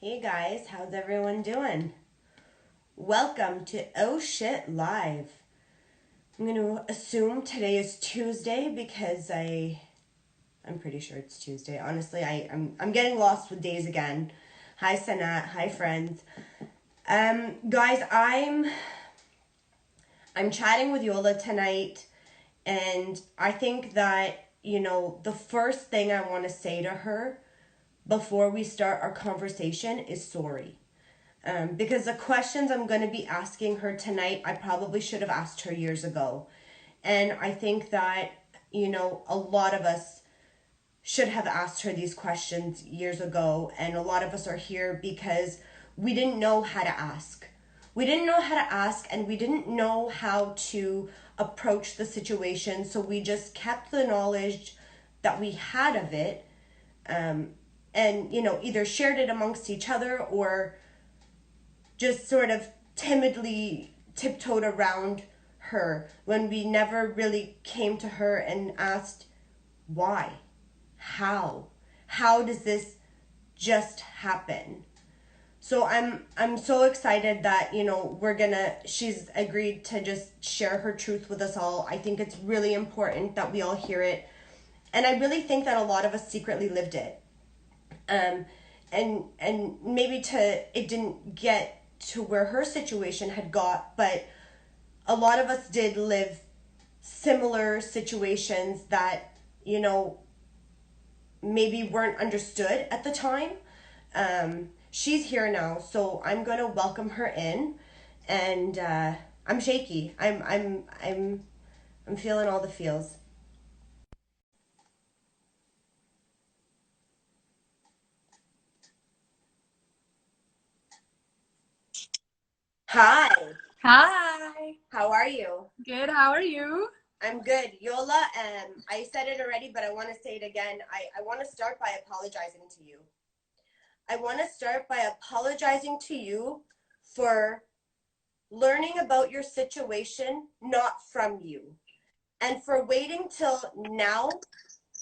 Hey guys, how's everyone doing? Welcome to Oh Shit Live. I'm going to assume today is Tuesday because I'm pretty sure it's Tuesday. Honestly, I'm getting lost with days again. Hi Sanat, hi friends. Guys, I'm chatting with Yola tonight, and I think that, the first thing I want to say to her before we start our conversation is sorry. Because the questions I'm going to be asking her tonight, I probably should have asked her years ago. And I think that, a lot of us should have asked her these questions years ago. And a lot of us are here because we didn't know how to ask. We didn't know how to ask, and we didn't know how to approach the situation. So we just kept the knowledge that we had of it, and, either shared it amongst each other or just sort of timidly tiptoed around her when we never really came to her and asked why, how does this just happen. So I'm so excited that she's agreed to just share her truth with us all. I think it's really important that we all hear it, and I really think that a lot of us secretly lived it. And maybe it didn't get to where her situation had got, but a lot of us did live similar situations that, maybe weren't understood at the time. She's here now, so I'm going to welcome her in, and I'm shaky. I'm feeling all the feels. Hi, Hi. how are you? Good. How are you? I'm good. Yola, I said it already, but I want to say it again. I want to start by apologizing to you. I want to start by apologizing to you for learning about your situation, not from you, and for waiting till now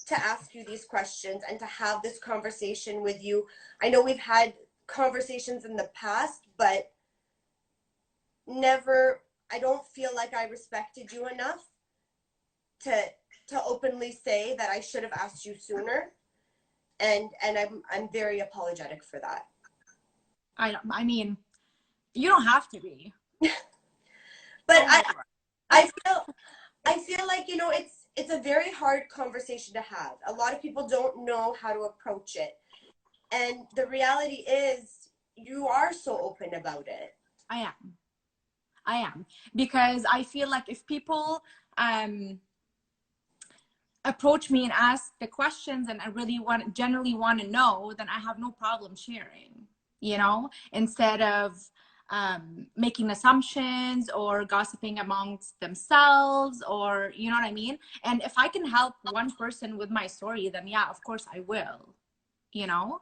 to ask you these questions and to have this conversation with you. I know we've had conversations in the past, but never, I don't feel like I respected you enough to openly say that I should have asked you sooner, and I'm very apologetic for that. I mean, you don't have to be. But Oh my God. I feel I feel like, it's a very hard conversation to have. A lot of people don't know how to approach it. And the reality is you are so open about it. I am. I am. Because I feel like if people um approach me and ask the questions and I really generally want to know, then I have no problem sharing, instead of making assumptions or gossiping amongst themselves, or you know what I mean. And if I can help one person with my story, then yeah, of course I will. you know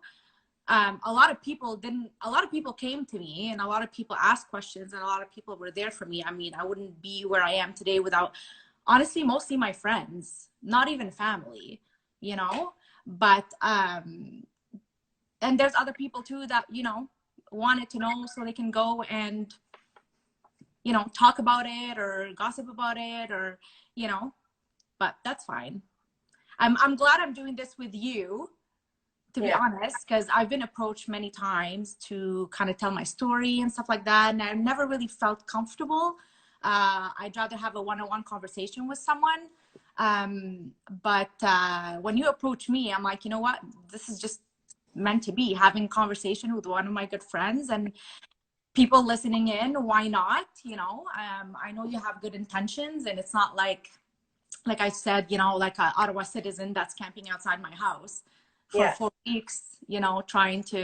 a lot of people didn't A lot of people came to me and a lot of people asked questions and a lot of people were there for me. I mean, I wouldn't be where I am today without, honestly, mostly my friends, not even family, but and there's other people too that wanted to know so they can go and talk about it or gossip about it, or but that's fine. I'm glad I'm doing this with you, to be Yeah. honest, because I've been approached many times to kind of tell my story and stuff like that, and I've never really felt comfortable. I'd rather have a one-on-one conversation with someone. But when you approach me, I'm like, you know what? This is just meant to be, having a conversation with one of my good friends and people listening in. Why not? I know you have good intentions, and it's not like I said, like an Ottawa citizen that's camping outside my house for Yeah. 4 weeks, trying to,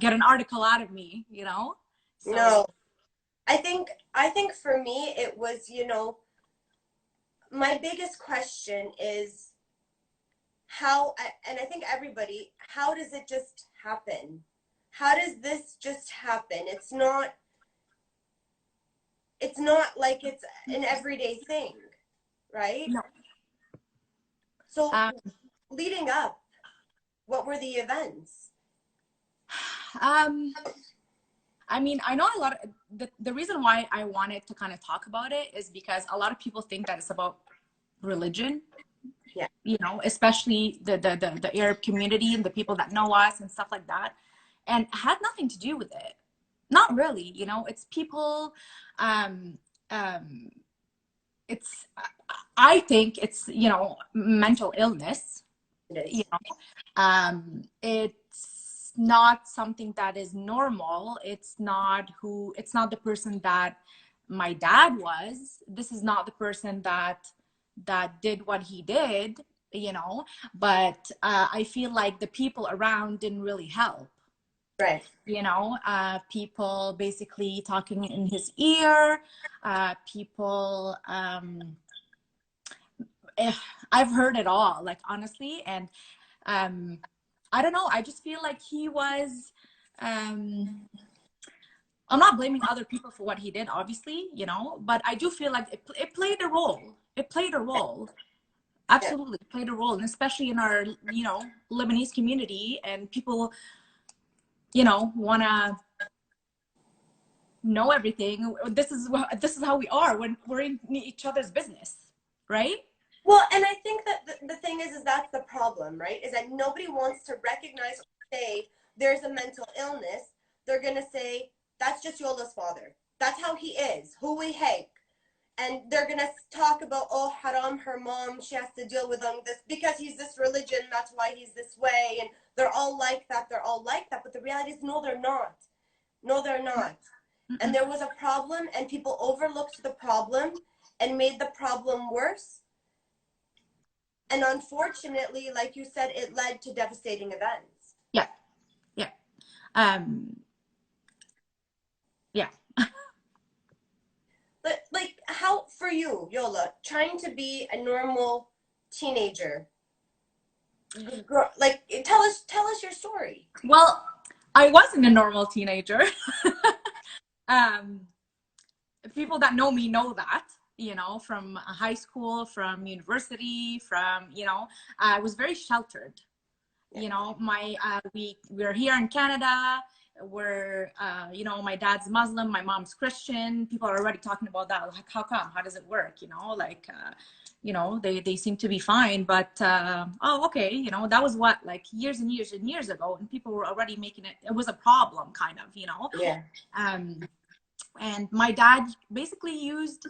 get an article out of me, So No. I think for me it was, my biggest question is how, and I think everybody, how does it just happen? How does this just happen? It's not like it's an everyday thing, right? no. So Um, leading up, what were the events? Um, I mean, I know a lot of the reason why I wanted to kind of talk about it is because a lot of people think that it's about religion, Yeah. you know, especially the Arab community and the people that know us and stuff like that. And it had nothing to do with it. Not really, you know, it's people, um, um, it's, I think it's, you know, mental illness, It you is. know, it's not something that is normal. It's not the person that my dad was. This is not the person that did what he did, you know, but I feel like the people around didn't really help, Right. you know, people basically talking in his ear, people, eh, I've heard it all, like honestly. And um, I don't know, I just feel like he was, um, I'm not blaming other people for what he did, obviously, you know, but I do feel like it played a role. It played a role. Yeah. Absolutely played a role, and especially in our, you know, Lebanese community, and people, you know, want to know everything. This is how we are when we're in each other's business, right? Well, and I think that the thing is that's the problem, right? Is that nobody wants to recognize or say there's a mental illness. They're going to say, that's just Yola's father. That's how he is. Who we hate. And they're going to talk about, oh, Haram, her mom, she has to deal with this because he's this religion. That's why he's this way. And they're all like that. They're all like that. But the reality is, no, they're not. No, they're not. And there was a problem, and people overlooked the problem and made the problem worse. And unfortunately, like you said, it led to devastating events. Yeah, yeah, um, yeah. But like, how for you, Yola, trying to be a normal teenager, like tell us your story. Well, I wasn't a normal teenager. um, People that know me know that, you know, from high school, from university, from, you know, I was very sheltered. Yeah. You know, my we're here in Canada. We're you know, my dad's Muslim, my mom's Christian. People are already talking about that, like how come, how does it work, you know, like you know, they seem to be fine, but oh, okay, you know, that was what, like years and years and years ago, and people were already making it was a problem, kind of, you know. Yeah. um and my dad basically used,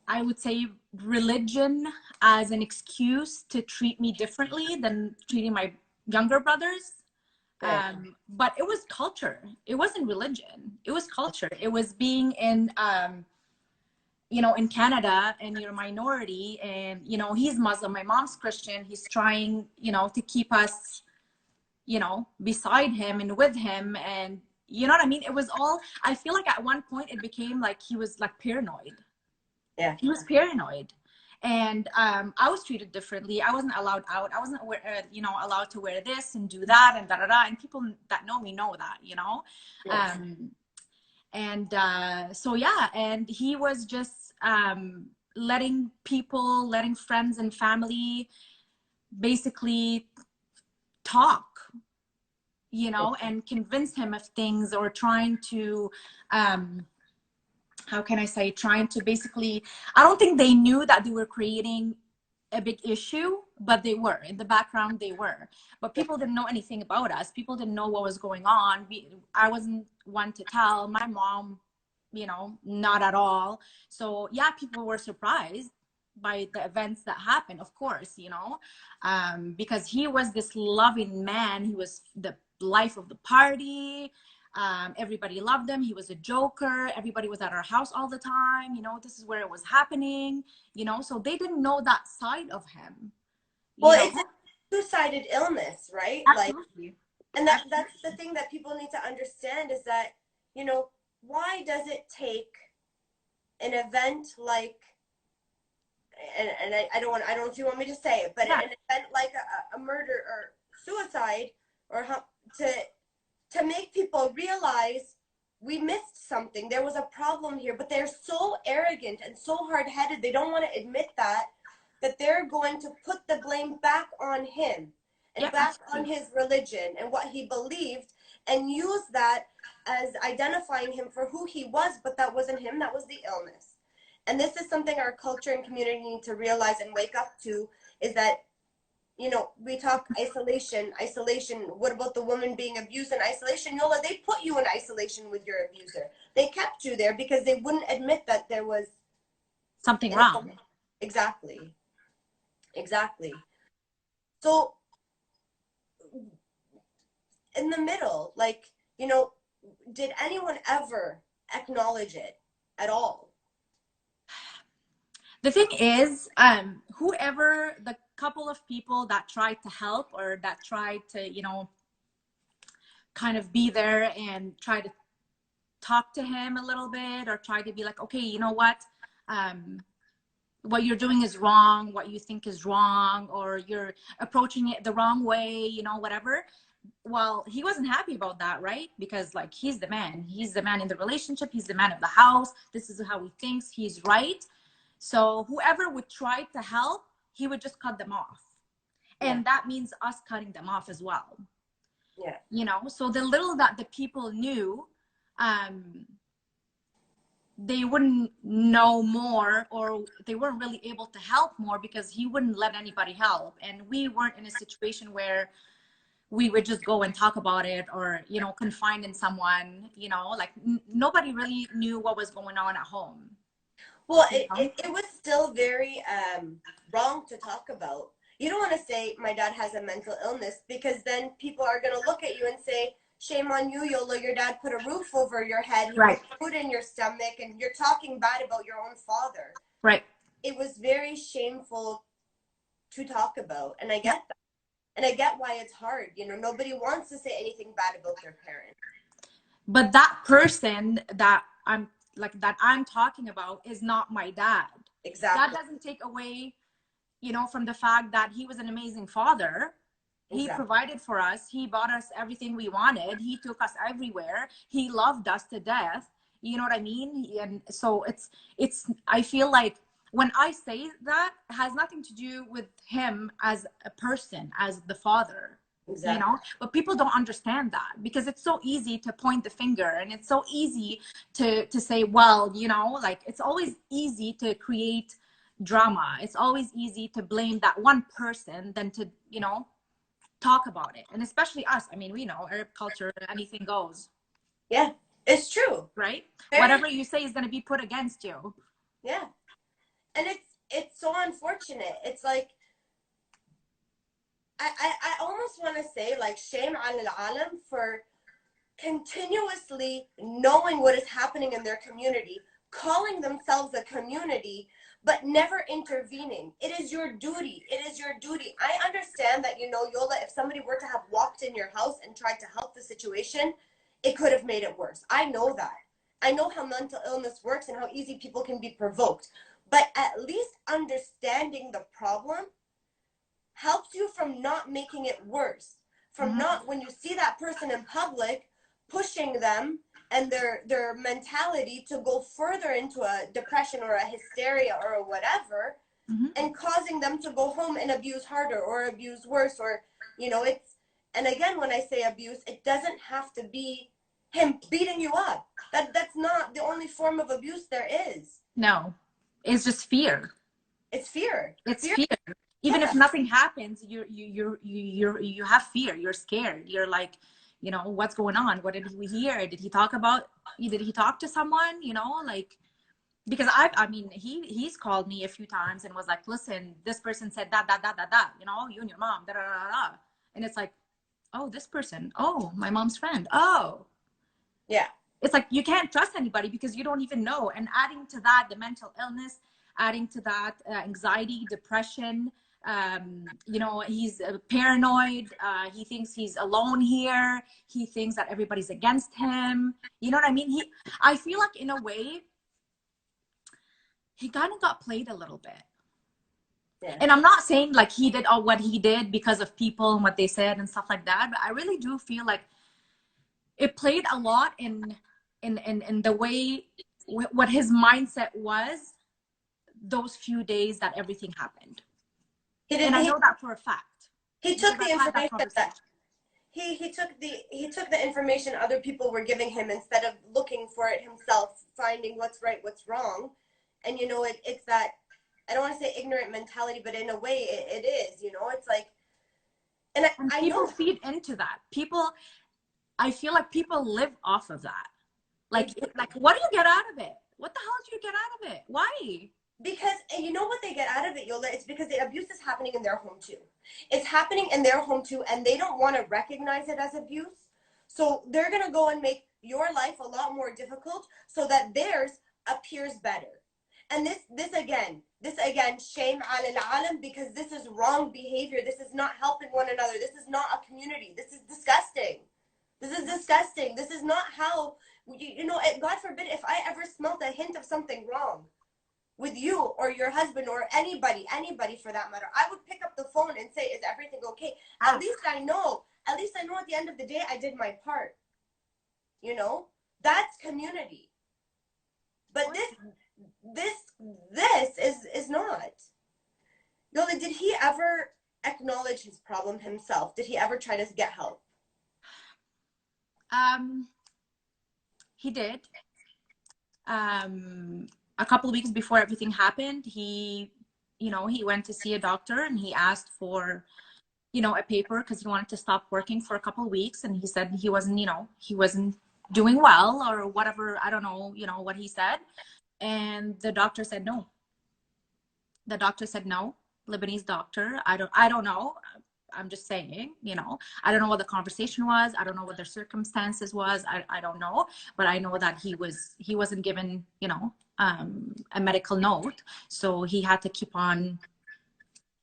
I would say, religion as an excuse to treat me differently than treating my younger brothers. Right. But it was culture. It wasn't religion. It was culture. It was being in, you know, in Canada, and you're a minority, and, you know, he's Muslim, my mom's Christian. He's trying, you know, to keep us, you know, beside him and with him. And you know what I mean? It was all, I feel like at one point it became like he was like paranoid. Yeah. He was paranoid. And I was treated differently. I wasn't allowed out. I wasn't, you know, allowed to wear this and do that and da da da. And people that know me know that, you know. Yes. And so yeah, and he was just letting people, letting friends and family basically talk, you know, and convince him of things, or trying to how can I say, trying to basically, I don't think they knew that they were creating a big issue, but they were in the background, they were. But people didn't know anything about us. People didn't know what was going on. I wasn't one to tell. My mom, you know, not at all. So yeah, people were surprised by the events that happened, of course, you know, because he was this loving man. He was the life of the party. Everybody loved him. He was a joker. Everybody was at our house all the time. You know, this is where it was happening, you know, so they didn't know that side of him, you Well, know. it's a two-sided illness, right? Like, Absolutely. and that's the thing that people need to understand is that, you know, why does it take an event like, and I don't want, I don't know if you want me to say it, but Yeah. an event like a murder or suicide, or to make people realize we missed something. There was a problem here, but they're so arrogant and so hard-headed. They don't want to admit that they're going to put the blame back on him. and back on his religion and what he believed, and use that as identifying him for who he was, but that wasn't him, that was the illness. And this is something our culture and community need to realize and wake up to, is that, you know, we talk isolation. What about the woman being abused in isolation? Yola, they put you in isolation with your abuser. They kept you there because they wouldn't admit that there was something wrong. Exactly. So in the middle, like, you know, did anyone ever acknowledge it at all? The thing is, whoever, the couple of people that tried to help or that tried to, you know, kind of be there and try to talk to him a little bit, or try to be like, okay, you know what you're doing is wrong, what you think is wrong, or you're approaching it the wrong way, you know, whatever. Well, he wasn't happy about that, right? Because like, he's the man in the relationship, he's the man of the house, this is how he thinks, he's right. So whoever would try to help, he would just cut them off. And that means us cutting them off as well. Yeah. You know, so the little that the people knew, they wouldn't know more, or they weren't really able to help more because he wouldn't let anybody help. And we weren't in a situation where we would just go and talk about it, or, you know, confide in someone, you know, like nobody really knew what was going on at home. Well, it was still very wrong to talk about. You don't want to say my dad has a mental illness, because then people are going to look at you and say, shame on you, Yola, your dad put a roof over your head, he put food in your stomach, and you're talking bad about your own father. Right. It was very shameful to talk about, and I get that. And I get why it's hard. You know, nobody wants to say anything bad about their parent. But that person that I'm talking about is not my dad. Exactly. That doesn't take away, you know, from the fact that he was an amazing father. He provided for us. He bought us everything we wanted. He took us everywhere. He loved us to death. You know what I mean? And so it's, I feel like when I say that, it has nothing to do with him as a person, as the father. Exactly. You know, but people don't understand that, because it's so easy to point the finger, and it's so easy to say, well, you know, like, it's always easy to create drama. It's always easy to blame that one person than to, you know, talk about it. And especially us, I mean, we know Arab culture, anything goes. Yeah, it's true. Right? Whatever you say is going to be put against you. Yeah. And it's so unfortunate. It's like, I almost want to say, like, shame al alam for continuously knowing what is happening in their community, calling themselves a community, but never intervening. It is your duty. It is your duty. I understand that, you know, Yola, if somebody were to have walked in your house and tried to help the situation, it could have made it worse. I know that. I know how mental illness works and how easy people can be provoked. But at least understanding the problem helps you from not making it worse. From not, when you see that person in public, pushing them and their mentality to go further into a depression or a hysteria or a whatever, and causing them to go home and abuse harder or abuse worse, or, you know, it's, and again, when I say abuse, it doesn't have to be him beating you up. That's not the only form of abuse there is. No, it's just fear. It's fear. It's fear. Even if nothing happens, you have fear. You're scared. You're like, you know, what's going on? What did we hear? Did he talk to someone? You know, like, because I mean, he's called me a few times and was like, listen, this person said that, you know, you and your mom, da, da, da, da. And it's like, oh, this person, oh, my mom's friend. Oh, yeah. It's like, you can't trust anybody because you don't even know. And adding to that, the mental illness, adding to that, anxiety, depression, you know, he's paranoid. He thinks he's alone here. He thinks that everybody's against him. You know what I mean? I feel like, in a way, he kind of got played a little bit. Yeah. And I'm not saying like he did all what he did because of people and what they said and stuff like that, but I really do feel like it played a lot in the way what his mindset was those few days that everything happened. And I know that for a fact. He because took the I've had that information conversation. that he took the information other people were giving him instead of looking for it himself, finding what's right, what's wrong. And it's that, I don't want to say ignorant mentality, but in a way it is, it's like, and And I people know feed into that. People, I feel like people live off of that. Like what do you get out of it? What the hell do you get out of it? Why? because, and you know what they get out of it, Yola? It's because the abuse is happening in their home too. It's happening in their home too, and they don't want to recognize it as abuse. So they're gonna go and make your life a lot more difficult so that theirs appears better. And this again, shame al alam, because this is wrong behavior. This is not helping one another. This is not a community. This is disgusting. This is disgusting. This is not how God forbid if I ever smelt a hint of something wrong with you or your husband or anybody for that matter, I would pick up the phone and say, is everything okay? At least I know. At least I know at the end of the day I did my part. That's community. But this is not. Yola, did he ever acknowledge his problem himself? Did he ever try to get help? He did. A couple of weeks before everything happened, he went to see a doctor and he asked for, a paper because he wanted to stop working for a couple of weeks. And he said he wasn't doing well or whatever. I don't know, what he said. And the doctor said no. The doctor said no. Lebanese doctor. I don't know. I'm just saying, I don't know what the conversation was. I don't know what their circumstances was. I don't know, but I know that he wasn't given, a medical note. So he had to keep on,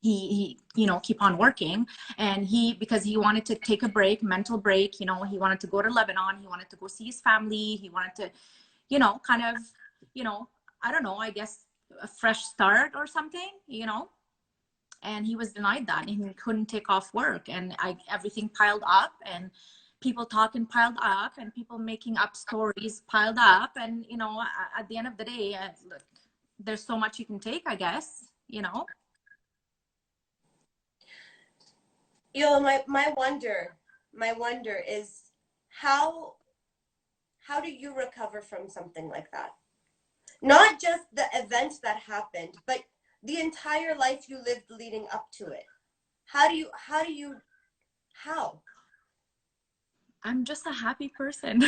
keep on working. And because he wanted to take a break, mental break, he wanted to go to Lebanon. He wanted to go see his family. He wanted to, kind of, I don't know, I guess a fresh start or something, and he was denied that, and he couldn't take off work. And everything piled up, and people talking piled up, and people making up stories piled up. And at the end of the day, look, there's so much you can take, I guess. My wonder is how do you recover from something like that? Not just the event that happened, but the entire life you lived leading up to it. How? I'm just a happy person.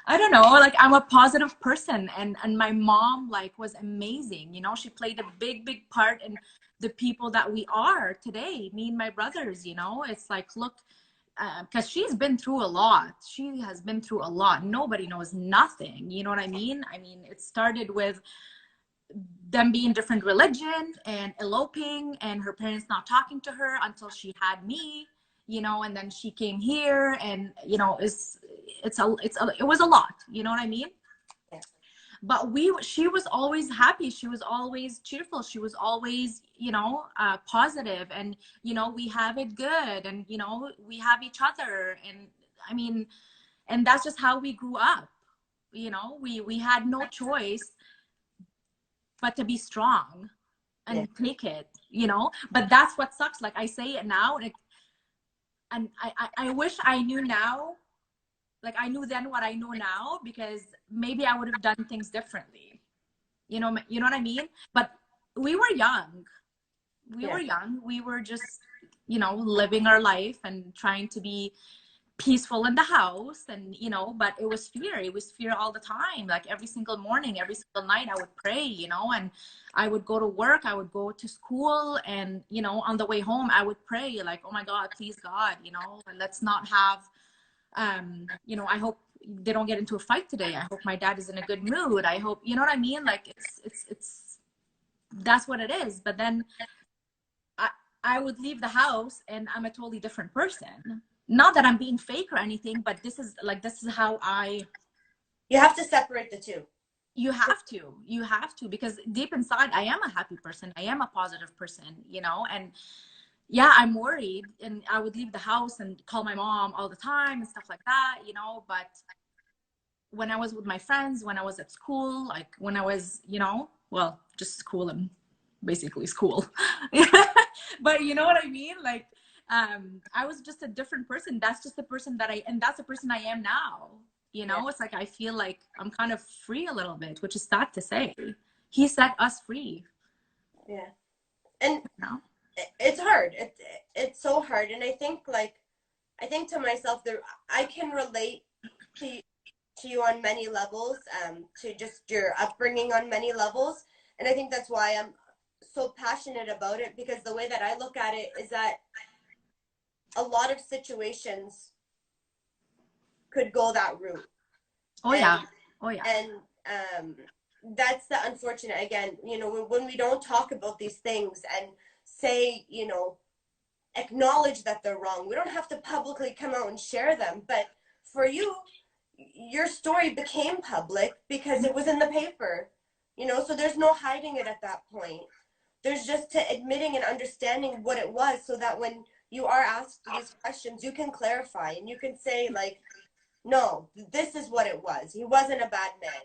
I don't know, like I'm a positive person, and my mom was amazing. She played a big part in the people that we are today, me and my brothers. It's like, look, because she's been through a lot. She has been through a lot. Nobody knows nothing. You know what I mean? It started with them being different religion and eloping, and her parents not talking to her until she had me. And then she came here, and it was a lot. You know what I mean? Yeah. But she was always happy. She was always cheerful. She was always positive, and we have it good, and we have each other. And and that's just how we grew up. We had no choice but to be strong and take it. But that's what sucks. Like I say it now, and I wish I knew now, like I knew then what I know now, because maybe I would have done things differently. You know what I mean? But we were young. We were just, living our life and trying to be peaceful in the house. And but it was fear all the time. Like every single morning, every single night I would pray, and I would go to work, I would go to school, and on the way home I would pray, like, oh my God, please God, let's not have I hope they don't get into a fight today. I hope my dad is in a good mood. I hope, you know what I mean? Like it's that's what it is. But then I would leave the house and I'm a totally different person. Not that I'm being fake or anything, but this is how You have to separate the two. You have to, because deep inside I am a happy person. I am a positive person, and yeah, I'm worried, and I would leave the house and call my mom all the time and stuff like that, but when I was with my friends, when I was at school, like when I was, well, just school and basically school. But you know what I mean? Like, I was just a different person. That's just the person that and that's the person I am now. You know, it's like I feel like I'm kind of free a little bit, which is sad to say. He set us free. Yeah. And You know? it's hard. It's so hard. And I think to myself there, I can relate to you on many levels, to just your upbringing on many levels. And I think that's why I'm so passionate about it, because the way that I look at it is that a lot of situations could go that route. Oh, and, yeah. Oh, yeah. And that's the unfortunate, again, when we don't talk about these things and say, acknowledge that they're wrong. We don't have to publicly come out and share them. But for you, your story became public because it was in the paper, so there's no hiding it at that point. There's just to admitting and understanding what it was, so that when you are asked these questions, you can clarify and you can say, like, no, this is what it was. He wasn't a bad man.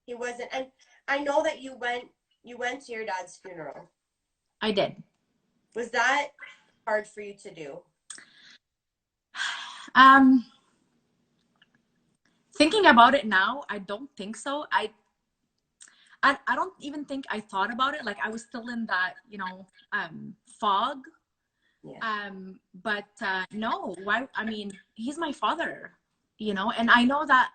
He wasn't. And I know that you went to your dad's funeral. I did. Was that hard for you to do? Thinking about it now, I don't think so. I don't even think I thought about it. Like, I was still in that, fog. Yeah. But no, why? I mean, he's my father, and I know that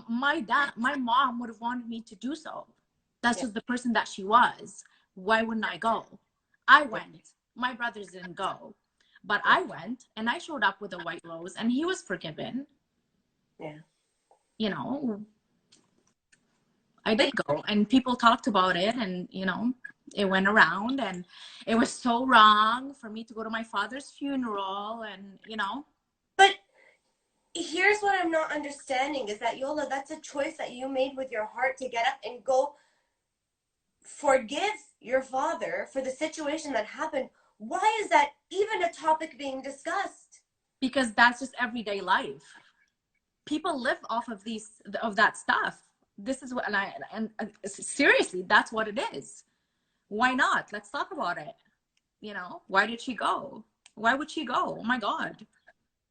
my mom would have wanted me to do so. That's just the person that she was. Why wouldn't I go? I went. My brothers didn't go, but I went, and I showed up with a white rose, and he was forgiven. Yeah. I did go, and people talked about it, and it went around, and it was so wrong for me to go to my father's funeral, and But here's what I'm not understanding is that, Yola, that's a choice that you made with your heart to get up and go forgive your father for the situation that happened. Why is that even a topic being discussed? Because that's just everyday life. People live off of that stuff. This is what, and seriously, that's what it is. Why not? Let's talk about it. Why did she go? Why would she go? Oh my God.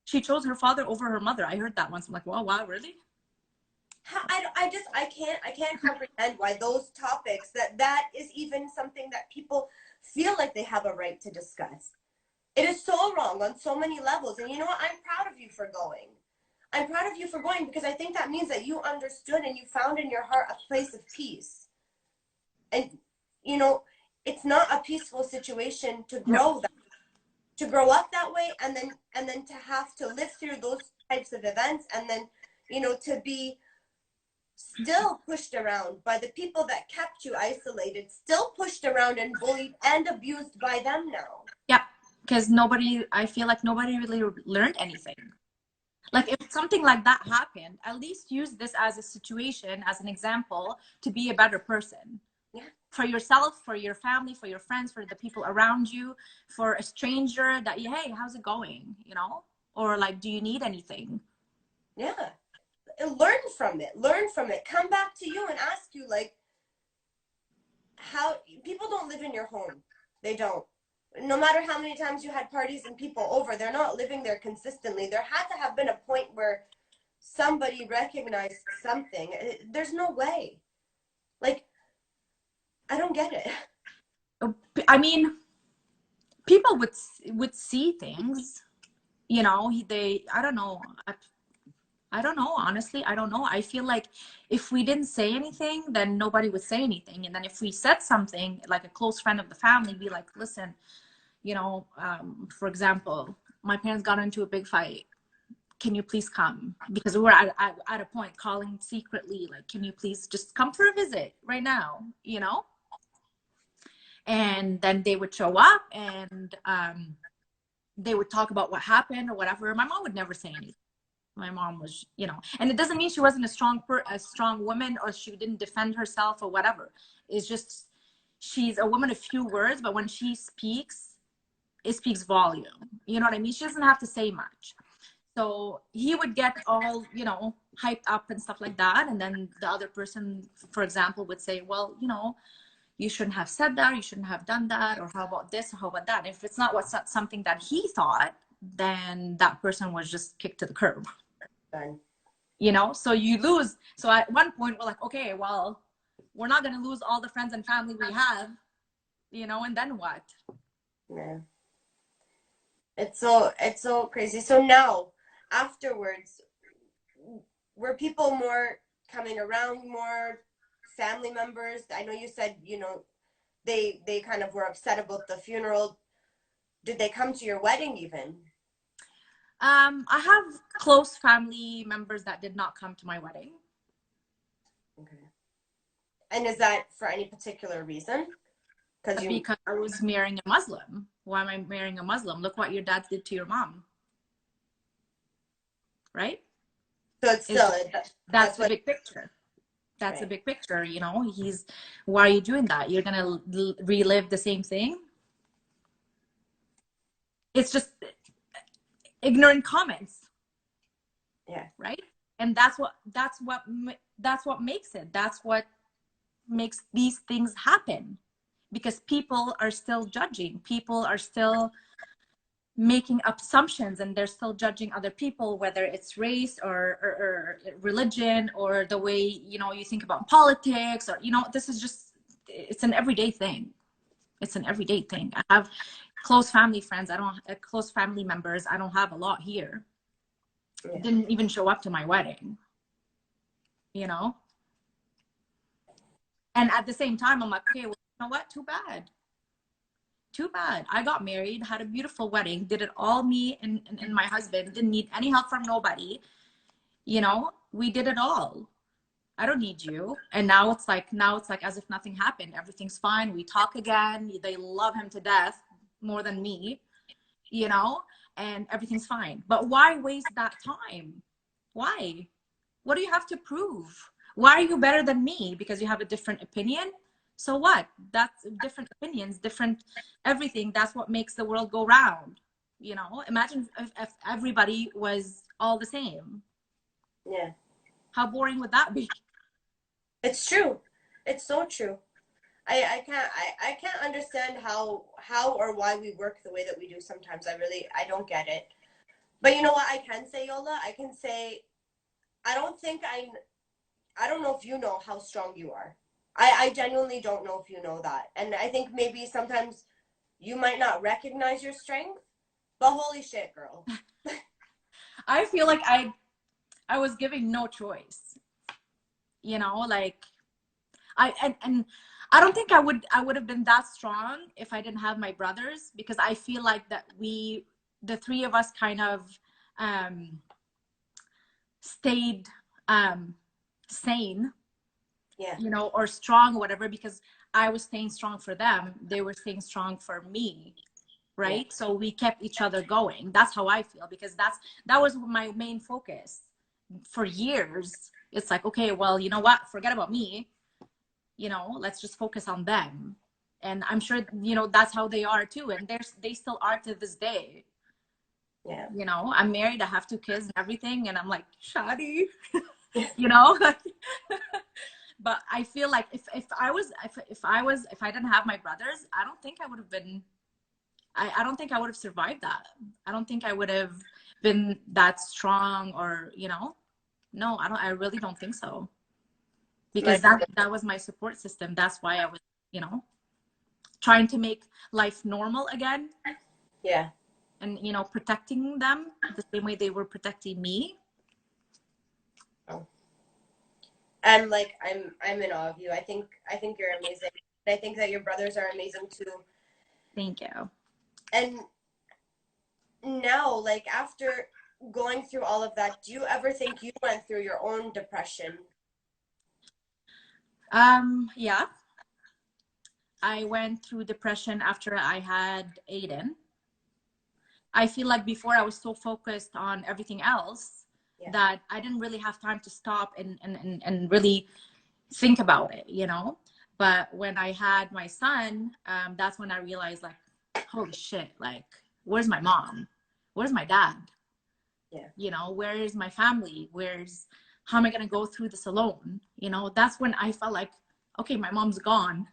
She chose her father over her mother. I heard that once. I'm like, wow, really? I can't comprehend why those topics, that is even something that people feel like they have a right to discuss. It is so wrong on so many levels. And you know what? I'm proud of you for going. I'm proud of you for going, because I think that means that you understood and you found in your heart a place of peace. And it's not a peaceful situation to grow to grow up that way, and then to have to live through those types of events, and then to be still pushed around by the people that kept you isolated, still pushed around and bullied and abused by them now. Yep. Because I feel like nobody really learned anything. Like, if something like that happened, at least use this as a situation, as an example, to be a better person. Yeah. For yourself, for your family, for your friends, for the people around you, for a stranger that, hey, how's it going? Or like, do you need anything? Yeah. Learn from it. Come back to you and ask you, like, how people don't live in your home. They don't. No matter how many times you had parties and people over, they're not living there consistently. There had to have been a point where somebody recognized something. There's no way. Like, I don't get it. I mean, people would see things, I don't know. I don't know, honestly. I don't know. I feel like if we didn't say anything, then nobody would say anything. And then if we said something, like a close friend of the family, be like, listen, for example, my parents got into a big fight. Can you please come? Because we were at a point calling secretly, like, can you please just come for a visit right now, And then they would show up, and they would talk about what happened or whatever. My mom would never say anything. My mom was, and it doesn't mean she wasn't a strong woman, or she didn't defend herself or whatever. It's just, she's a woman of few words, but when she speaks, it speaks volume. You know what I mean? She doesn't have to say much. So he would get all, hyped up and stuff like that. And then the other person, for example, would say, well, you shouldn't have said that, you shouldn't have done that, or how about this, or how about that. If it's not what's not something that he thought, then that person was just kicked to the curb. Done. You know, so you lose. So at one point we're like, okay, well, we're not going to lose all the friends and family we have, you know, and then what? Yeah. It's so crazy. So now, afterwards, were people more coming around, more family members? I know you said, they kind of were upset about the funeral. Did they come to your wedding even? I have close family members that did not come to my wedding. Okay. And is that for any particular reason? Because I was marrying a Muslim. Why am I marrying a Muslim? Look what your dad did to your mom. Right? So it's still that's the big picture. That's the big picture, you know. Why are you doing that? You're gonna relive the same thing. It's just ignorant comments. Yeah. Right? And that's what makes it. That's what makes these things happen, because people are still judging. People are still making assumptions, and they're still judging other people, whether it's race or religion, or the way, you know, you think about politics, or, you know, it's an everyday thing. It's an everyday thing. I have close family friends. Close family members. I don't have a lot here. Yeah. Didn't even show up to my wedding, you know? And at the same time, I'm like, okay, well, you know what? Too bad. I got married, had a beautiful wedding, did it all me and my husband, didn't need any help from nobody. You know, we did it all. I don't need you. And now it's like as if nothing happened. Everything's fine. We talk again. They love him to death more than me, you know, and everything's fine. But why waste that time? Why? What do you have to prove? Why are you better than me? Because you have a different opinion? So what? That's different opinions, different everything. That's what makes the world go round. You know, imagine if everybody was all the same. Yeah. How boring would that be? It's true. It's so true. I can't understand how or why we work the way that we do sometimes. I don't get it. But you know what I can say, Yola? I can say I don't know if you know how strong you are. I genuinely don't know if you know that. And I think maybe sometimes you might not recognize your strength, but holy shit, girl. I feel like I was given no choice. You know, like I don't think I would have been that strong if I didn't have my brothers, because I feel like that the three of us kind of stayed sane. Yeah. You know, or strong or whatever, because I was staying strong for them. They were staying strong for me. Right. Yeah. So we kept each other going. That's how I feel, because that was my main focus for years. It's like, okay, well, you know what? Forget about me. You know, let's just focus on them. And I'm sure, you know, that's how they are too. And they still are to this day. Yeah. You know, I'm married. I have 2 kids and everything. And I'm like, Shadi, you know, but I feel like if I didn't have my brothers, I don't think I would have been, I don't think I would have survived that. I don't think I would have been that strong, or, you know, no, I really don't think so. Because that was my support system. That's why I was, you know, trying to make life normal again. Yeah. And, you know, protecting them the same way they were protecting me. Oh. And like I'm in awe of you. I think you're amazing. I think that your brothers are amazing too. Thank you. And now, like, after going through all of that, do you ever think you went through your own depression? Yeah. I went through depression after I had Aiden. I feel like before I was so focused on everything else, yeah, that I didn't really have time to stop and really think about it, you know? But when I had my son, that's when I realized, like, holy shit, like, where's my mom? Where's my dad? Yeah. You know, where is my family? How am I going to go through this alone? You know, that's when I felt like, okay, my mom's gone.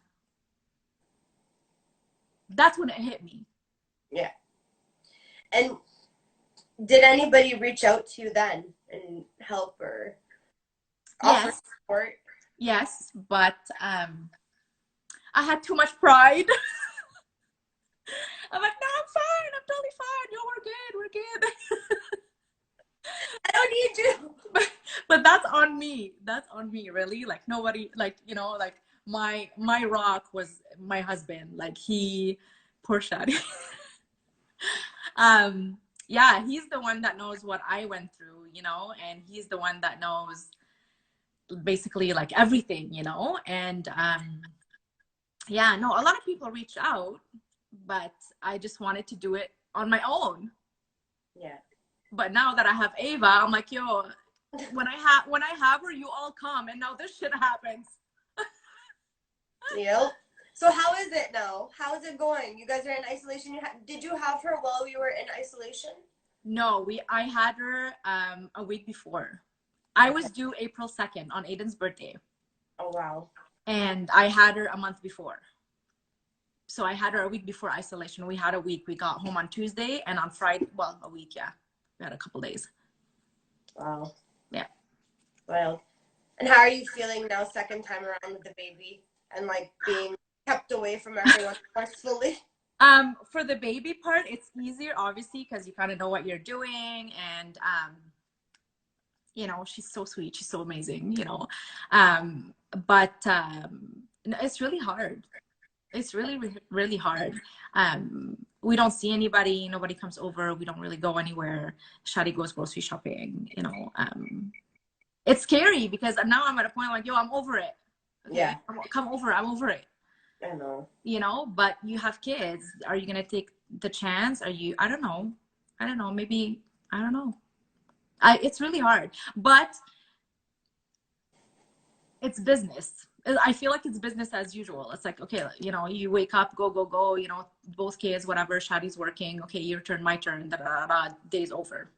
That's when it hit me. Yeah. And did anybody reach out to you then and help or offer Yes, support? yes, but I had too much pride. I'm like, no, I'm fine. I'm totally fine. Yo, we're good. We're good. I don't need you. But that's on me. That's on me, really. Like nobody, like, you know, like my rock was my husband. Like he, poor Shadi. Yeah, he's the one that knows what I went through, you know, and he's the one that knows basically like everything, you know. And yeah, no, a lot of people reached out, but I just wanted to do it on my own. Yeah. But now that I have Ava, I'm like, yo, when I have her, you all come, and now this shit happens. Yep. So how is it now? How is it going? You guys are in isolation. Did you have her while you were in isolation? No, I had her a week before. I Okay. was due April 2nd on Aiden's birthday, Oh wow. and I had her a month before. So I had her a week before isolation. We had a week. We got home on Tuesday, and on Friday, well, a week, yeah. We had a couple days. Wow. Yeah. Well, and how are you feeling now, second time around with the baby and like being kept away from everyone forcefully? For the baby part, it's easier, obviously, because you kind of know what you're doing, and you know, she's so sweet, she's so amazing, you know. But it's really hard. It's really, really hard. We don't see anybody, nobody comes over, we don't really go anywhere. Shadi goes grocery shopping, you know. It's scary because now I'm at a point like, yo, I'm over it. Okay, Yeah. come over, I'm over it. I know. You know, but you have kids. Are you gonna take the chance? Are you? I don't know. I don't know. Maybe I don't know. It's really hard, but it's business. I feel like it's business as usual. It's like, okay, you know, you wake up, go, go, go, you know, both kids, whatever, Shadi's working, okay, your turn, my turn, da, da, da, da, day's over.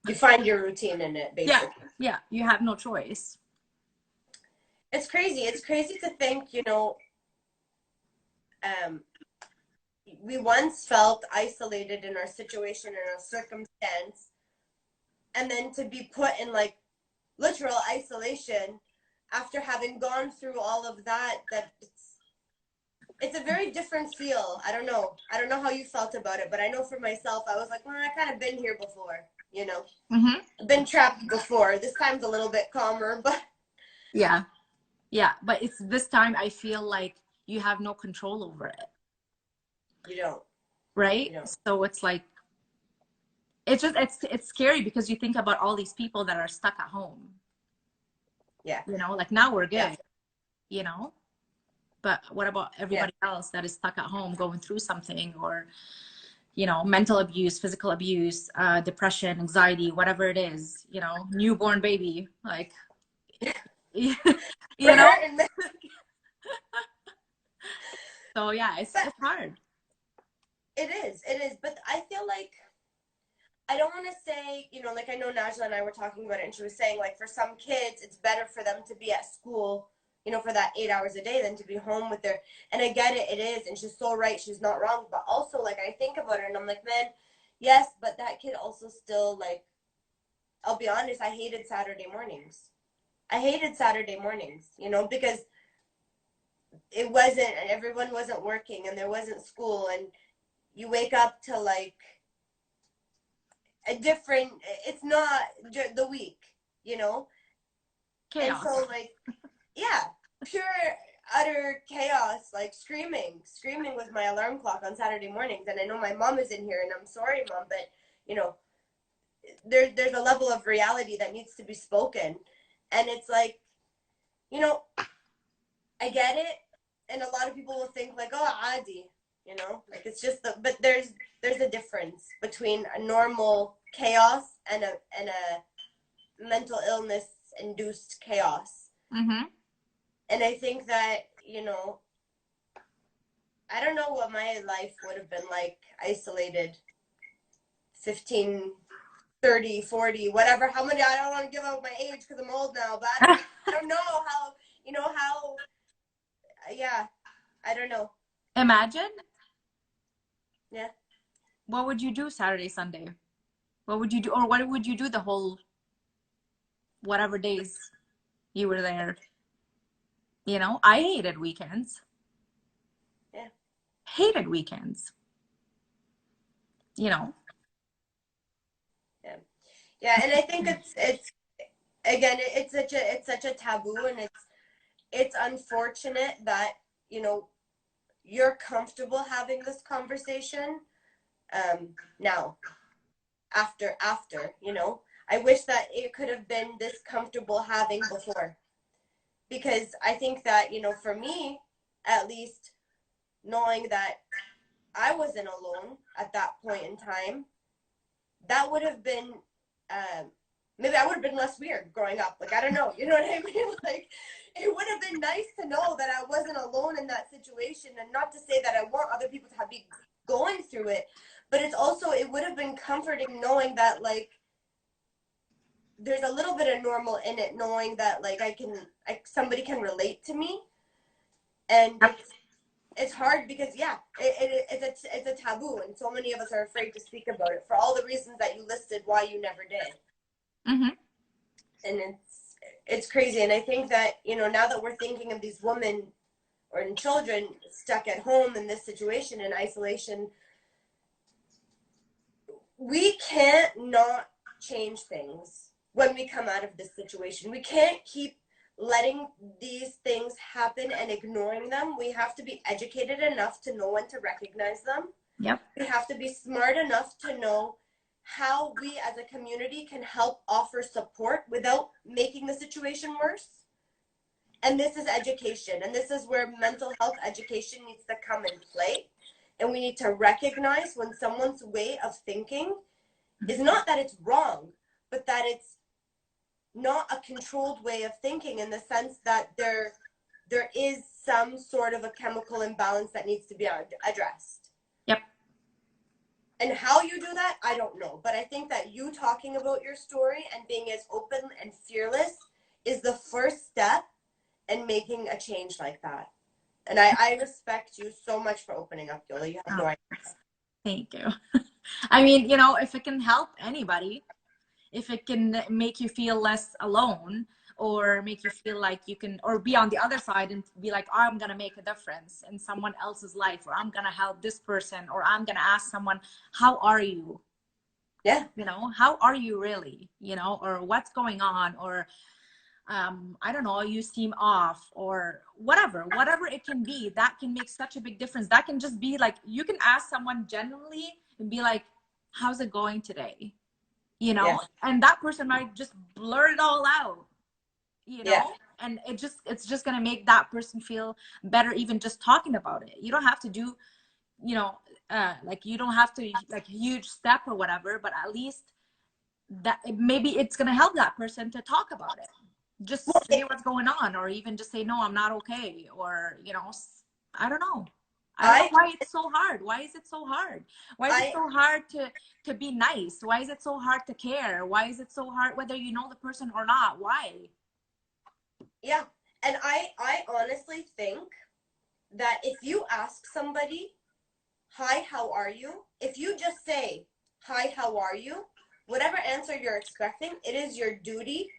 You find your routine in it, Yeah, basically. yeah, you have no choice. It's crazy. It's crazy to think, um, we once felt isolated in our situation and our circumstance, and then to be put in like literal isolation after having gone through all of that, it's a very different feel. I don't know how you felt about it, but I know for myself I was like, well, I kind of been here before, Mm-hmm. I've been trapped before. This time's a little bit calmer, but Yeah, yeah, but it's this time I feel like you have no control over it, you don't right? you don't So it's like it's scary because you think about all these people that are stuck at home, Yeah. you know, like now we're Yeah. good, you know, but what about Yeah. everybody else that is stuck at home going through something, or you know, mental abuse, physical abuse, depression, anxiety, whatever it is, you know, newborn baby, like you know. So yeah, But it's hard. it is, but I feel like I don't want to say, like I know Najla and I were talking about it, and she was saying, like, for some kids, it's better for them to be at school, for that 8 hours a day than to be home with their. And I get it, it is, and she's so right, she's not wrong. But also, like, I think about it, and I'm like, man, yes, but that kid also still, like, I'll be honest, I hated Saturday mornings. I hated Saturday mornings, because it wasn't, and everyone wasn't working, and there wasn't school, and you wake up to, like, a different, it's not the week, you know and Chaos. so, like, yeah, pure utter chaos, like screaming with my alarm clock on Saturday mornings. And I know my mom is in here, and I'm sorry, mom, but you know there's a level of reality that needs to be spoken. And it's like, you know I get it, and a lot of people will think like, oh, adi, like it's just but there's a difference between a normal chaos and a mental illness induced chaos. Mm-hmm. And I think that, I don't know what my life would have been like isolated 15, 30, 40, whatever, how many. I don't want to give out my age because I'm old now, but I don't know how, how, yeah, I don't know. Imagine Yeah. What would you do Saturday, Sunday? What would you do, or what would you do the whole whatever days you were there? You know, I hated weekends. Yeah. Hated weekends. You know. Yeah. Yeah, and I think it's again, it's such a taboo, and it's unfortunate that, you know, you're comfortable having this conversation now, after, you know. I wish that it could have been this comfortable having before, because I think that, you know, for me at least, knowing that I wasn't alone at that point in time, that would have been maybe I would have been less weird growing up. Like, I don't know, you know what I mean? Like, it would have been nice to know that I wasn't alone in that situation, and not to say that I want other people to be going through it, but it's also, it would have been comforting knowing that, like, there's a little bit of normal in it, knowing that, like, somebody can relate to me. And it's hard because, yeah, it's a taboo, and so many of us are afraid to speak about it for all the reasons that you listed why you never did. Mm-hmm. And it's crazy. And I think that, you know, now that we're thinking of these women or children stuck at home in this situation in isolation, we can't not change things when we come out of this situation. We can't keep letting these things happen and ignoring them. We have to be educated enough to know when to recognize them. Yep. We have to be smart enough to know how we as a community can help offer support without making the situation worse. And this is education, and this is where mental health education needs to come in play. And we need to recognize when someone's way of thinking is not that it's wrong, but that it's not a controlled way of thinking, in the sense that there is some sort of a chemical imbalance that needs to be addressed. Yep. And how you do that, I don't know. But I think that you talking about your story and being as open and fearless is the first step in making a change like that. And I respect you so much for opening up, Yola. You have no idea. Thank you. I mean, you know, if it can help anybody, if it can make you feel less alone, or make you feel like you can, or be on the other side and be like, oh, I'm gonna make a difference in someone else's life, or I'm gonna help this person, or I'm gonna ask someone, how are you? Yeah. You know, how are you really? You know, or what's going on, or I don't know, you seem off, or whatever it can be, that can make such a big difference. That can just be like, you can ask someone genuinely and be like, how's it going today? You know, Yeah. and that person might just blurt it all out, you know. Yeah. And it's just gonna make that person feel better, even just talking about it. You don't have to do, you know, like, you don't have to, like, a huge step or whatever, but at least that maybe it's gonna help that person to talk about it. Just say what's going on, or even just say, no, I'm not okay, or, you know, I don't know. I don't know why it's so hard. Why is it so hard? Why is it so hard to be nice? Why is it so hard to care? Why is it so hard, whether you know the person or not? Why? Yeah. And I honestly think that if you ask somebody, hi, how are you? If you just say, hi, how are you? Whatever answer you're expecting, it is your duty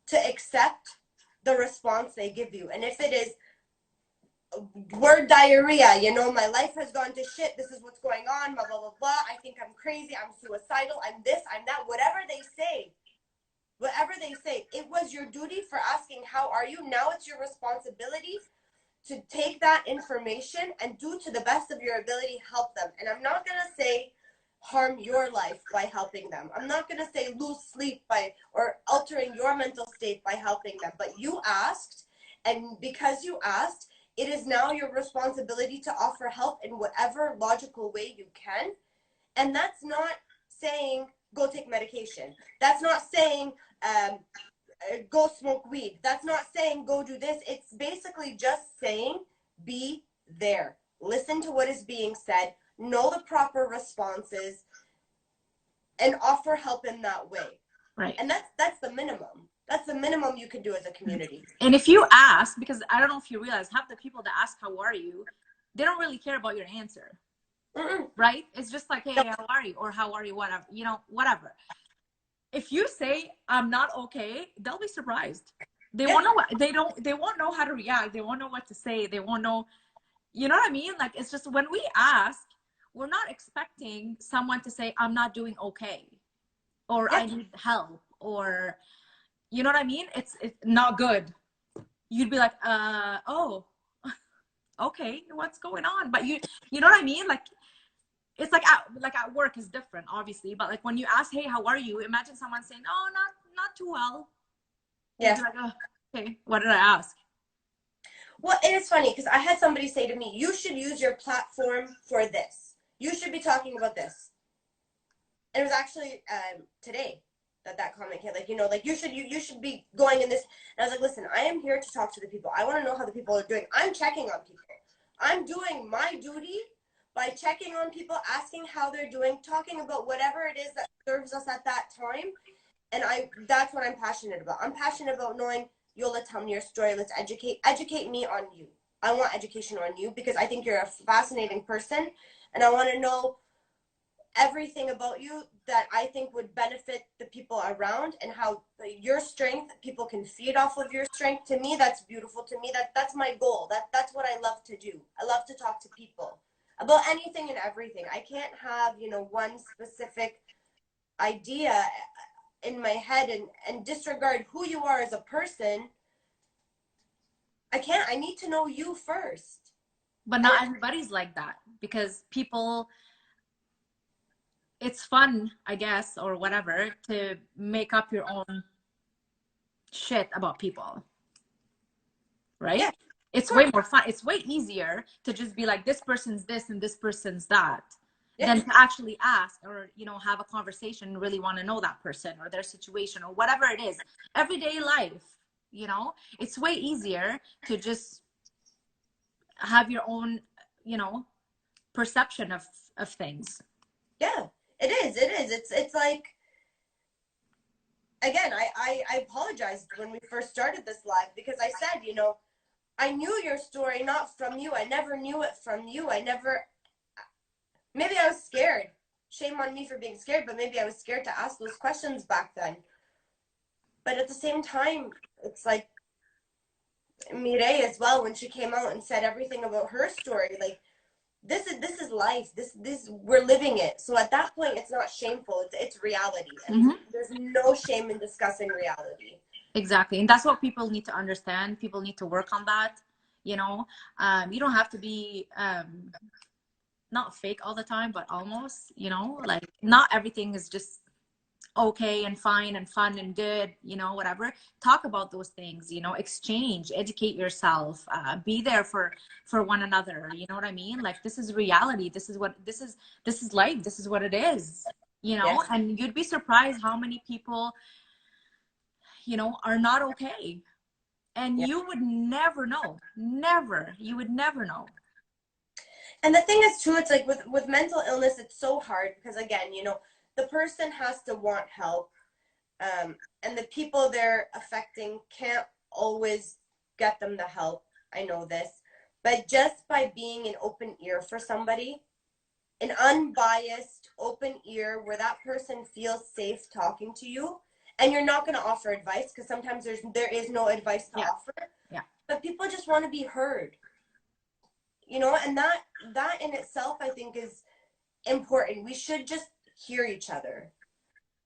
to accept the response they give you. And if it is word diarrhea, you know, my life has gone to shit, this is what's going on, blah, blah, blah, blah, I think I'm crazy, I'm suicidal, I'm this, I'm that, whatever they say, it was your duty for asking, how are you? Now it's your responsibility to take that information and do, to the best of your ability, help them. And I'm not going to say harm your life by helping them. I'm not going to say lose sleep by, or altering your mental state by helping them. But you asked, and because you asked, it is now your responsibility to offer help in whatever logical way you can. And that's not saying go take medication. That's not saying go smoke weed. That's not saying go do this. It's basically just saying be there. Listen to what is being said. Know the proper responses and offer help in that way. Right. And that's the minimum. That's the minimum you can do as a community. And if you ask, because I don't know if you realize, half the people that ask how are you, they don't really care about your answer. Mm-mm. right? It's just like, No. hey, how are you? Or how are you? Whatever, you know, whatever. If you say I'm not okay, they'll be surprised. They Yeah. won't know what they won't know how to react. They won't know what to say. They won't know, you know what I mean? Like, it's just when we ask, we're not expecting someone to say, I'm not doing okay, or Yeah. I need help, or, you know what I mean? It's not good. You'd be like, oh, okay, what's going on? But you know what I mean? Like, it's like at work is different, obviously. But like when you ask, hey, how are you? Imagine someone saying, oh, not too well. You'd Yeah. be like, oh, okay, what did I ask? Well, it is funny because I had somebody say to me, you should use your platform for this. You should be talking about this. And it was actually today that comment came. Like, like you should be going in this. And I was like, listen, I am here to talk to the people. I want to know how the people are doing. I'm checking on people. I'm doing my duty by checking on people, asking how they're doing, talking about whatever it is that serves us at that time. And that's what I'm passionate about. I'm passionate about knowing, Yola, tell me your story. Let's educate me on you. I want education on you because I think you're a fascinating person, and I want to know everything about you that I think would benefit the people around, and how your strength, people can feed off of your strength. To me, that's beautiful. To me, that's my goal. That's what I love to do. I love to talk to people about anything and everything. I can't have, one specific idea in my head and disregard who you are as a person. I can't. I need to know you first. But And not everybody's like that, because people, it's fun, I guess, or whatever, to make up your own shit about people, yeah, right? of It's course. way more fun. It's way easier to just be like, this person's this and this person's that, Yeah, than to actually ask, or, have a conversation and really want to know that person or their situation or whatever it is. Everyday life, it's way easier to just have your own, perception of things. yeah. It is. It is. It's like, again, I apologized when we first started this live because I said, I knew your story not from you. I never knew it from you. Maybe I was scared. Shame on me for being scared, but maybe I was scared to ask those questions back then. But at the same time, it's like Mireille as well, when she came out and said everything about her story, like, this is life. This we're living it. So at that point, it's not shameful. It's reality, and Mm-hmm. there's no shame in discussing reality. Exactly. And that's what people need to understand. People need to work on that. You don't have to be not fake all the time, but almost, like, not everything is just okay and fine and fun and good, whatever. Talk about those things, exchange, educate yourself, be there for one another. You know what I mean? Like, this is reality. This is life. This is what it is, Yes. and you'd be surprised how many people, are not okay. And Yeah. you would never know. Never. You would never know. And the thing is too, it's like with mental illness, it's so hard because, again, the person has to want help, and the people they're affecting can't always get them the help. I know this, but just by being an open ear for somebody, an unbiased open ear where that person feels safe talking to you, and you're not going to offer advice because sometimes there is no advice to Yeah. offer, Yeah. but people just want to be heard, and that in itself, I think, is important. We should just hear each other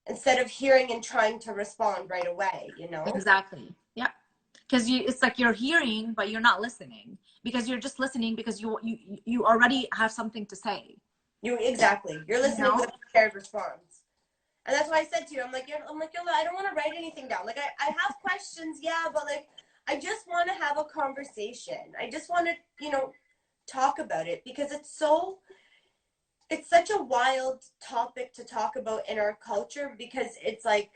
instead of hearing and trying to respond right away. Exactly. Yeah. Because it's like you're hearing, but you're not listening, because you're just listening because you already have something to say. Exactly. You're You listening know? with a prepared response. And that's why I said to you, I'm like, Yola, I don't want to write anything down. Like, I have questions, yeah, but like, I just want to have a conversation. I just want to, talk about it because it's such a wild topic to talk about in our culture because it's like,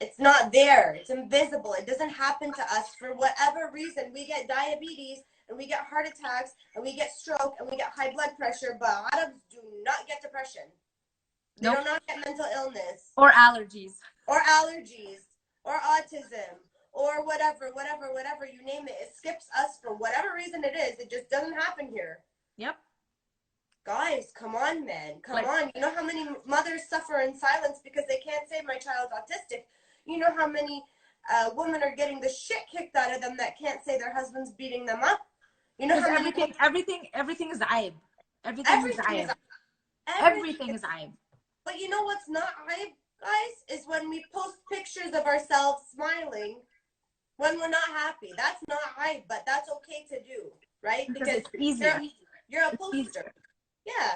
it's not there. It's invisible. It doesn't happen to us for whatever reason. We get diabetes and we get heart attacks and we get stroke and we get high blood pressure, but Arabs do not get depression. They Nope. do not get mental illness Or allergies. or allergies or autism or whatever, you name it. It skips us for whatever reason it is. It just doesn't happen here. Yep. Guys, come on, man. Come Like, on. You know how many mothers suffer in silence because they can't say my child's autistic? You know how many women are getting the shit kicked out of them that can't say their husband's beating them up? You know because how many everything is aib. Everything is everything is aib. everything Everything is, is aib. but you know what's not aib, guys, is when we post pictures of ourselves smiling when we're not happy. That's not aib, but that's okay to do, right? Because Because it's easy. you're a It's easy. poster. Yeah.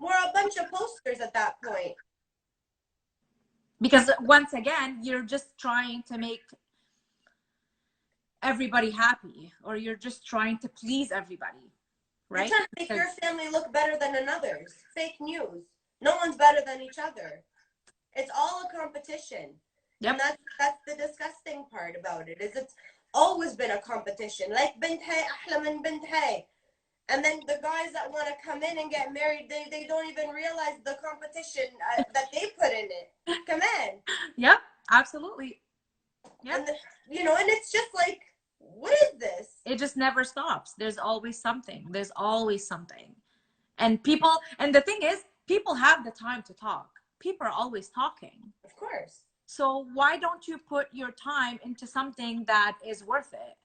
We're a bunch of posters at that point. Because once again, you're just trying to make everybody happy, or you're just trying to please everybody, You're right? trying to make your family look better than another's. Fake news. No one's better than each other. It's all a competition. Yep. And that's the disgusting part about it, is it's always been a competition. Like bint hay ahla min bint hay. And then the guys that want to come in and get married, they don't even realize the competition that they put in it. Come in. Yep, absolutely. Yep. And and it's just like, what is this? It just never stops. There's always something. There's always something. And the thing is, people have the time to talk. People are always talking. Of course. So why don't you put your time into something that is worth it,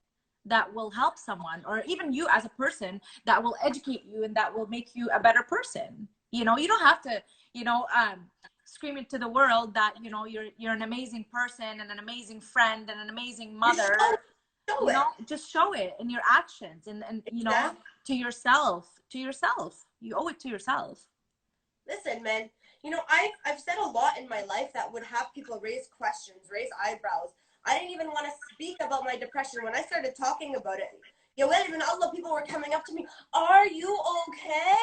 that will help someone, or even you as a person, that will educate you and that will make you a better person? You don't have to, scream it to the world that, you're an amazing person and an amazing friend and an amazing mother. Just show it in your actions and exactly. to yourself. You owe it to yourself. Listen, man, I've said a lot in my life that would have people raise questions, raise eyebrows. I didn't even want to speak about my depression. When I started talking about it, even Allah, people were coming up to me, are you okay?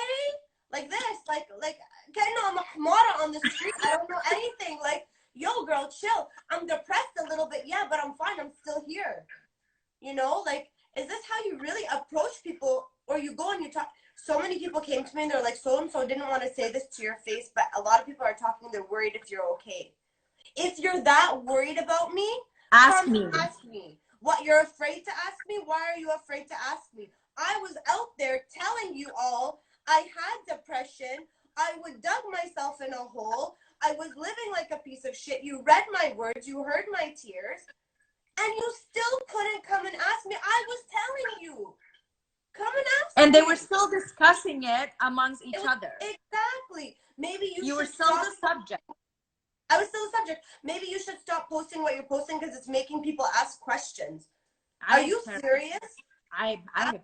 Like this, like I'm a hamara on the street. I don't know anything. Like, yo, girl, chill. I'm depressed a little bit, yeah, but I'm fine. I'm still here. Like, is this how you really approach people? Or you go and you talk? So many people came to me and they're like, so-and-so didn't want to say this to your face, but a lot of people are talking, they're worried if you're okay. If you're that worried about me, ask me. Ask me. What, you're afraid to ask me? Why are you afraid to ask me? I was out there telling you all I had depression. I would dug myself in a hole. I was living like a piece of shit. You read my words. You heard my tears. And you still couldn't come and ask me. I was telling you. Come and ask me. And they were still discussing it amongst each other. Exactly. Maybe you were still the subject. I was still the subject. Maybe you should stop posting what you're posting because it's making people ask questions. Are you serious? I have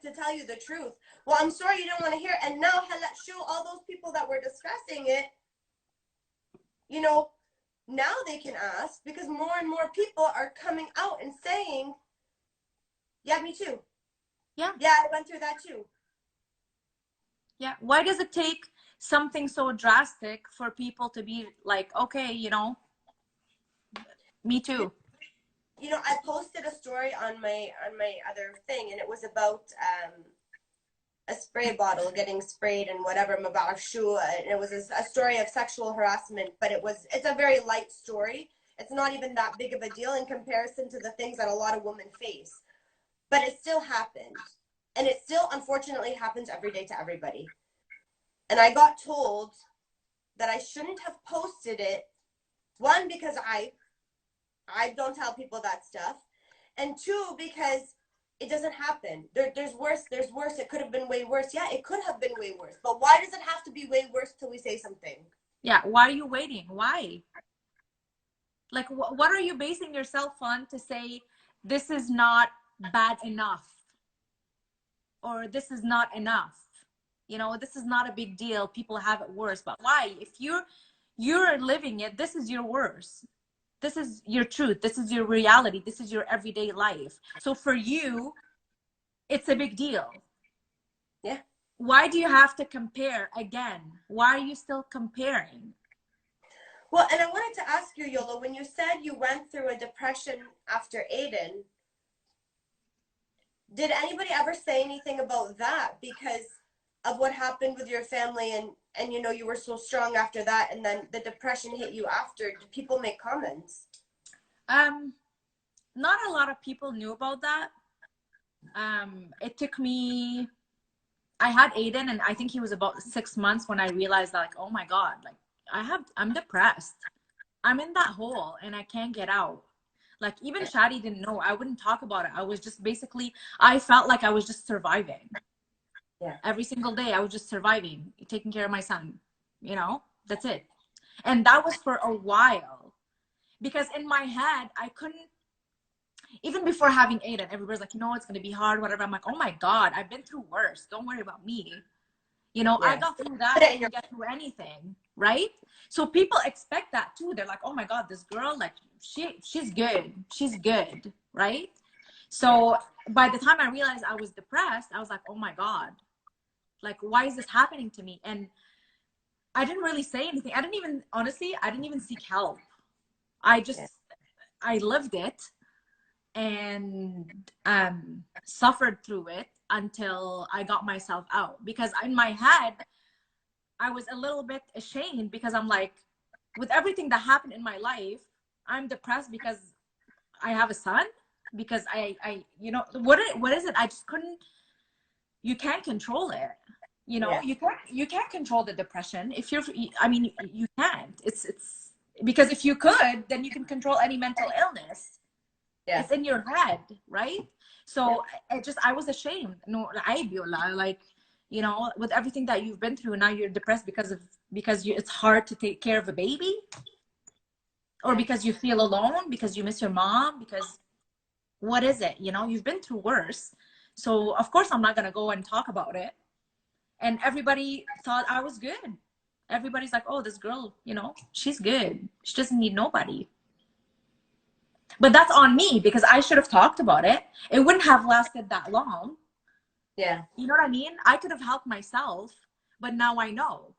to tell you the truth. Well, I'm sorry you didn't want to hear it. And now, show all those people that were discussing it, now they can ask because more and more people are coming out and saying, yeah, me too. Yeah, I went through that too. Yeah. Why does it take something so drastic for people to be like, okay, me too? I posted a story on my other thing, and it was about a spray bottle getting sprayed and whatever, and it was a story of sexual harassment, but it's a very light story. It's not even that big of a deal in comparison to the things that a lot of women face. But it still happened. And it still, unfortunately, happens every day to everybody. And I got told that I shouldn't have posted it. One, because I don't tell people that stuff. And two, because it doesn't happen. There's worse. It could have been way worse. Yeah, it could have been way worse. But why does it have to be way worse till we say something? Yeah, why are you waiting? Why? Like, what are you basing yourself on to say this is not bad enough? Or this is not enough? This is not a big deal. People have it worse. But why? If you're living it, this is your worst. This is your truth. This is your reality. This is your everyday life. So for you, it's a big deal. Yeah. Why do you have to compare again? Why are you still comparing? Well, and I wanted to ask you, Yola, when you said you went through a depression after Aiden, did anybody ever say anything about that because of what happened with your family and you were so strong after that, and then the depression hit you after? Did people make comments? Not a lot of people knew about that. It took me I had Aiden, and I think he was about 6 months when I realized that, like, oh my God, like I'm depressed. I'm in that hole and I can't get out. Like even Shadi didn't know. I wouldn't talk about it. I was just basically, I felt like I was just surviving. Yeah. Every single day I was just surviving, taking care of my son. You know, that's it. And that was for a while. Because in my head, I couldn't, even before having Aiden, everybody's like, you know, it's going to be hard, whatever. I'm like, oh my God, I've been through worse. Don't worry about me. You know, I Yeah. got through that. I can get through anything, right? So people expect that too. They're like, oh my God, this girl, like, she's good. She's good, right? So by the time I realized I was depressed, I was like, oh my God, like, why is this happening to me? And I didn't really say anything. I didn't even, honestly, I didn't even seek help. I just, I lived it and suffered through it until I got myself out. Because in my head, I was a little bit ashamed because I'm like, with everything that happened in my life, I'm depressed because I have a son, because I you know, what is it? I just couldn't, you can't control it. You know, you can't control the depression. If you're, I mean, you can't. It's because if you could, then you can control any mental illness. It's in your head, right? So I was ashamed. No, like, you know, with everything that you've been through, now you're depressed because it's hard to take care of a baby, or because you feel alone, because you miss your mom, because what is it? You know, you've been through worse. So of course I'm not gonna go and talk about it. And everybody thought I was good. Everybody's like, oh, this girl, you know, she's good. She doesn't need nobody. But that's on me, because I should have talked about it. It wouldn't have lasted that long. Yeah. You know what I mean? I could have helped myself, but now I know.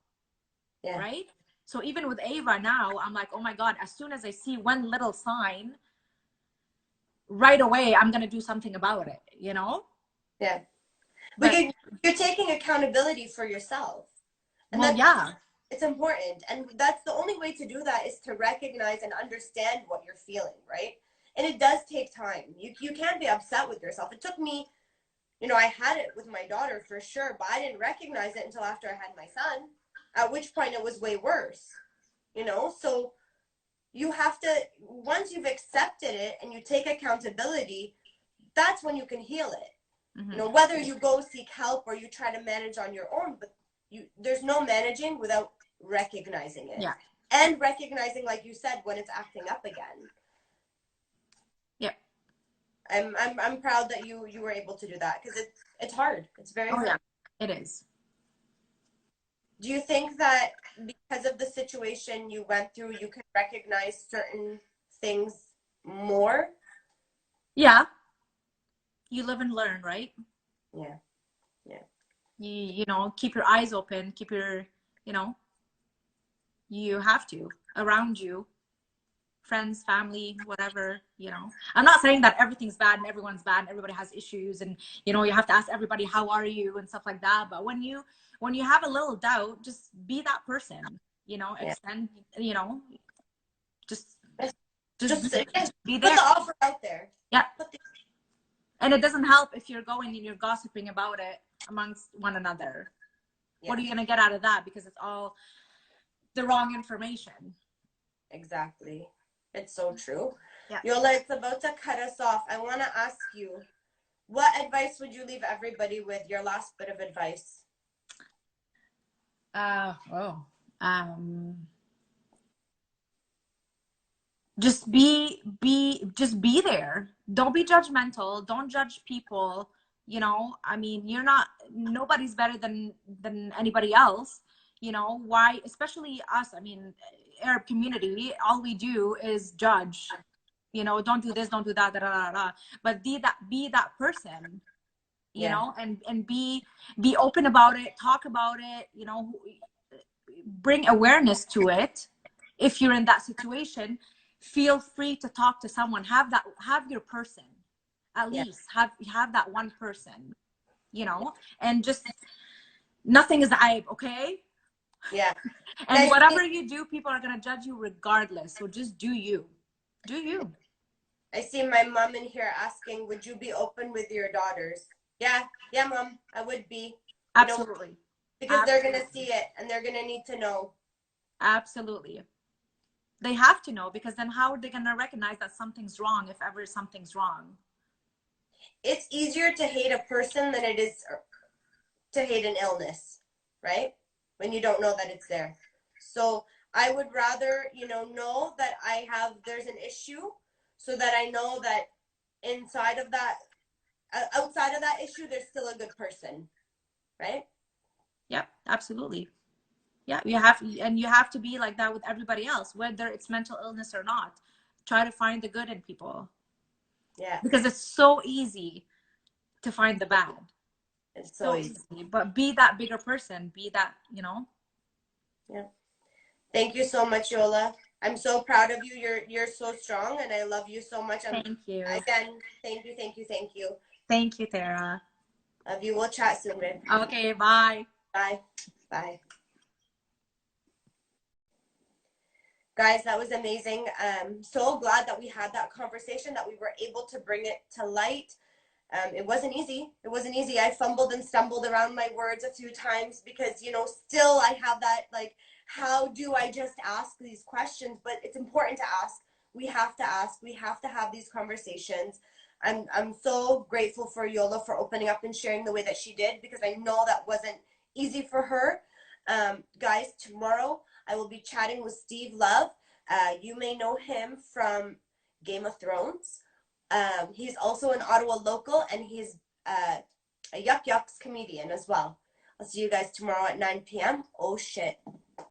Yeah. Right? So even with Ava now, I'm like, oh my God, as soon as I see one little sign, right away, I'm going to do something about it, you know? Yeah. But But you're taking accountability for yourself. And well, yeah. It's important. And that's the only way to do that, is to recognize and understand what you're feeling, right? And it does take time. You can't be upset with yourself. It took me, you know, I had it with my daughter for sure, but I didn't recognize it until after I had my son, at which point it was way worse, you know? So you have to, once you've accepted it and you take accountability, that's when you can heal it. Mm-hmm. You know, whether you go seek help or you try to manage on your own, but there's no managing without recognizing it. Yeah. And recognizing, like you said, when it's acting up again. Yep. I'm proud that you were able to do that, because it's hard. It's very hard. Yeah, it is. Do you think that because of the situation you went through, you can recognize certain things more? Yeah. You live and learn, right? Yeah. Yeah. You know, keep your eyes open, keep your, you know, you have to, around you, friends, family, whatever, you know. I'm not saying that everything's bad and everyone's bad and everybody has issues, and, you know, you have to ask everybody, how are you, and stuff like that. But when you have a little doubt, just be that person, you know, extend, you know, just be there. Put the offer out there. Yeah. And it doesn't help if you're going and you're gossiping about it amongst one another. Yeah. What are you going to get out of that? Because it's all the wrong information. Exactly. It's so true. Yeah. Yola, it's about to cut us off. I want to ask you, what advice would you leave everybody with? Your last bit of advice. Just be there. Don't be judgmental. Don't judge people. You know, I mean, nobody's better than anybody else. You know, why, especially us, I mean, Arab community, all we do is judge. You know, don't do this, don't do that, da, da, da, da. But be that person, you know, and be open about it, talk about it, you know, bring awareness to it. If you're in that situation, feel free to talk to someone. Have your person, at least have that one person, you know, and just, nothing is aib, okay? Yeah. And whatever you do, people are going to judge you regardless. So just do you. I see my mom in here asking, would you be open with your daughters? Yeah, mom, I would be. You know, Absolutely. because they're Absolutely. gonna see it and they're gonna need to know. Absolutely. They have to know, because then how are they going to recognize that something's wrong if ever something's wrong? It's easier to hate a person than it is to hate an illness, right? When you don't know that it's there. So I would rather, know that there's an issue so that I know that inside of that, outside of that issue, there's still a good person, right? Yep, absolutely. Yeah, you have to be like that with everybody else, whether it's mental illness or not. Try to find the good in people, Yeah. because it's so easy to find the bad. It's so So easy. easy. But be that bigger person, be that, you know. Yeah. Thank you so much, Yola. I'm so proud of you. You're so strong and I love you so much. Thank you. Again, thank you, thank you, thank you. Thank you, Tara. Love you. We'll chat soon, babe. Okay, bye. Bye. Bye. Guys, that was amazing. So glad that we had that conversation, that we were able to bring it to light. It wasn't easy. It wasn't easy. I fumbled and stumbled around my words a few times because, still I have that, like, how do I just ask these questions? But it's important to ask. We have to ask. We have to have these conversations. I'm so grateful for Yola for opening up and sharing the way that she did, because I know that wasn't easy for her. Guys, tomorrow I will be chatting with Steve Love. You may know him from Game of Thrones. He's also an Ottawa local, and he's a Yolks comedian as well. I'll see you guys tomorrow at 9 p.m. Oh shit.